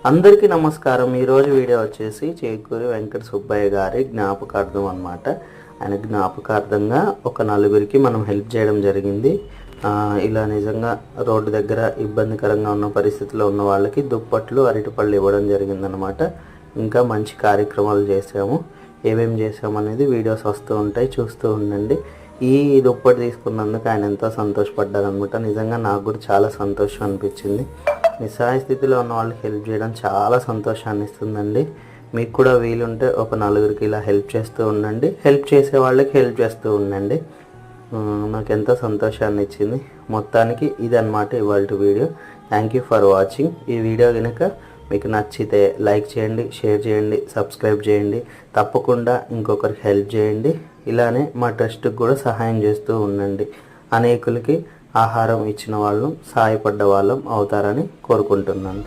అందరికీ నమస్కారం. ఈరోజు వీడియో వచ్చేసి చేకూరి వెంకట సుబ్బయ్య గారి జ్ఞాపకార్థం అన్నమాట. ఆయన జ్ఞాపకార్థంగా ఒక నలుగురికి మనం హెల్ప్ చేయడం జరిగింది. ఇలా నిజంగా రోడ్డు దగ్గర ఇబ్బందికరంగా ఉన్న పరిస్థితిలో ఉన్న వాళ్ళకి దుప్పట్లు, అరటిపళ్ళు ఇవ్వడం జరిగిందనమాట. ఇంకా మంచి కార్యక్రమాలు చేసాము. ఏమేమి చేసామనేది వీడియోస్ వస్తూ ఉంటాయి, చూస్తూ ఉండండి. ఈ దుప్పటి తీసుకున్నందుకు ఆయన ఎంతో సంతోషపడ్డారనమాట. నిజంగా నాకు కూడా చాలా సంతోషం అనిపించింది. నిస్సహాయ స్థితిలో ఉన్న వాళ్ళకి హెల్ప్ చేయడం చాలా సంతోషాన్ని ఇస్తుందండి. మీకు కూడా వీలుంటే ఒక నలుగురికి ఇలా హెల్ప్ చేస్తూ ఉండండి. హెల్ప్ చేసే వాళ్ళకి హెల్ప్ చేస్తూ ఉండండి. నాకు ఎంతో సంతోషాన్ని ఇచ్చింది. మొత్తానికి ఇదన్నమాట ఇవాళ video. Thank you for watching. ఈ వీడియో కనుక మీకు నచ్చితే లైక్ చేయండి, షేర్ చేయండి, సబ్స్క్రైబ్ చేయండి. తప్పకుండా ఇంకొకరికి హెల్ప్ చేయండి. ఇలానే మా ట్రస్ట్కి కూడా సహాయం చేస్తూ ఉండండి. అనేకులకి ఆహారం ఇచ్చిన వాళ్ళం, సహాయపడ్డ వాళ్ళం అవుతారని కోరుకుంటున్నాను.